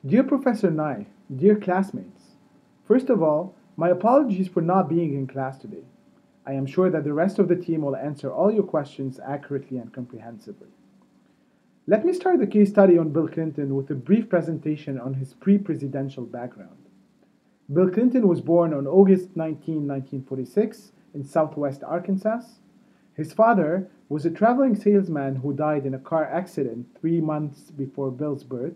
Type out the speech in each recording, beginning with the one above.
Dear Professor Nye, dear classmates, first of all, my apologies for not being in class today. I am sure that the rest of the team will answer all your questions accurately and comprehensively. Let me start the case study on Bill Clinton with a brief presentation on his pre-presidential background. Bill Clinton was born on August 19, 1946 in southwest Arkansas. His father was a traveling salesman who died in a car accident 3 months before Bill's birth.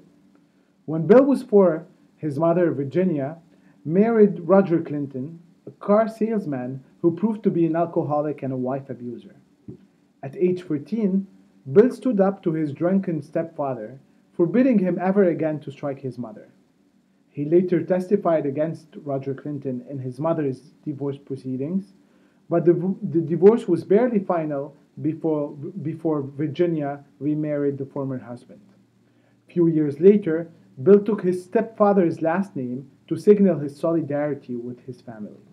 When Bill was 4, his mother, Virginia, married Roger Clinton, a car salesman who proved to be an alcoholic and a wife abuser. At age 14, Bill stood up to his drunken stepfather, forbidding him ever again to strike his mother. He later testified against Roger Clinton in his mother's divorce proceedings, but the divorce was barely final before Virginia remarried the former husband. Few years later, Bill took his stepfather's last name to signal his solidarity with his family.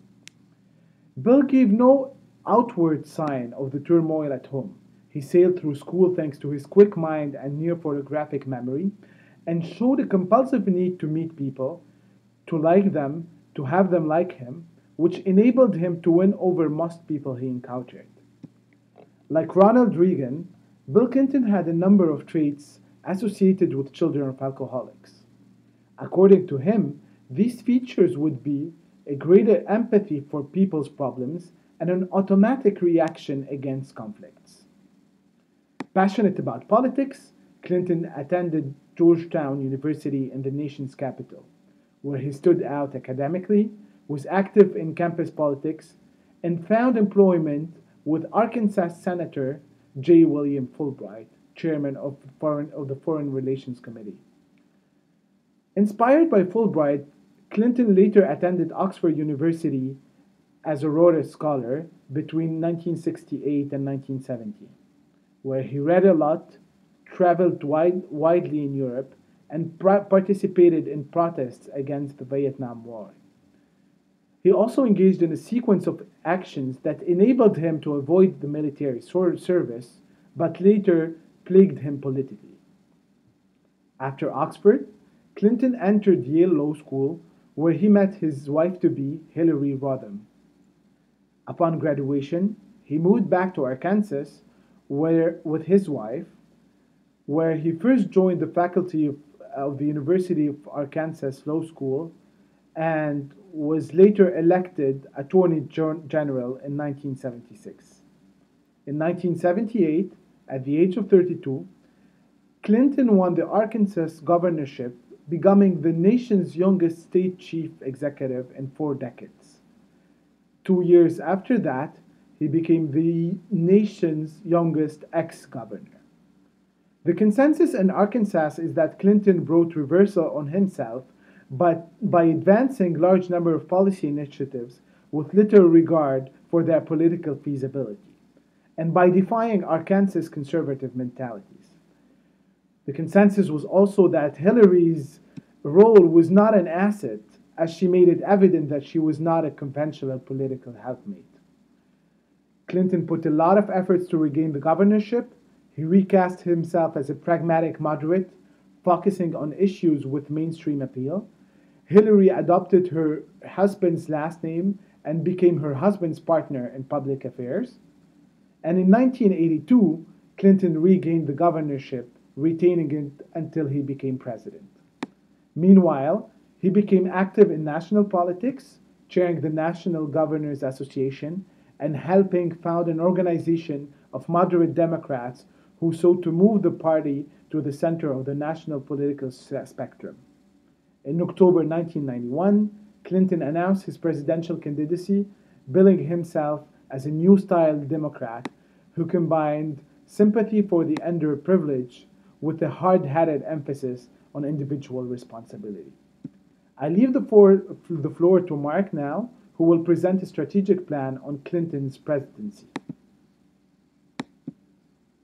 Bill gave no outward sign of the turmoil at home. He sailed through school thanks to his quick mind and near photographic memory, and showed a compulsive need to meet people, to like them, to have them like him, which enabled him to win over most people he encountered. Like Ronald Reagan, Bill Clinton had a number of traits associated with children of alcoholics. According to him, these features would be a greater empathy for people's problems and an automatic reaction against conflicts. Passionate about politics, Clinton attended Georgetown University in the nation's capital, where he stood out academically, was active in campus politics, and found employment with Arkansas Senator J. William Fulbright, chairman of the Foreign Relations Committee. Inspired by Fulbright, Clinton later attended Oxford University as a Rhodes Scholar between 1968 and 1970, where he read a lot, traveled widely in Europe, and participated in protests against the Vietnam War. He also engaged in a sequence of actions that enabled him to avoid the military service, but later plagued him politically. After Oxford, Clinton entered Yale Law School, where he met his wife-to-be, Hillary Rodham. Upon graduation, he moved back to Arkansas with his wife, where he first joined the faculty of the University of Arkansas Law School and was later elected Attorney General in 1976. In 1978, at the age of 32, Clinton won the Arkansas governorship, becoming the nation's youngest state chief executive in 4 decades. 2 years after that, he became the nation's youngest ex-governor. The consensus in Arkansas is that Clinton brought reversal on himself, but by advancing large number of policy initiatives with little regard for their political feasibility, and by defying Arkansas' conservative mentalities. The consensus was also that Hillary's role was not an asset, as she made it evident that she was not a conventional political helpmate. Clinton put a lot of efforts to regain the governorship. He recast himself as a pragmatic moderate, focusing on issues with mainstream appeal. Hillary adopted her husband's last name and became her husband's partner in public affairs. And in 1982, Clinton regained the governorship, retaining it until he became president. Meanwhile, he became active in national politics, chairing the National Governors Association and helping found an organization of moderate Democrats who sought to move the party to the center of the national political spectrum. In October 1991, Clinton announced his presidential candidacy, billing himself as a new-style Democrat who combined sympathy for the underprivileged with a hard-headed emphasis on individual responsibility. I leave the floor to Mark now, who will present a strategic plan on Clinton's presidency.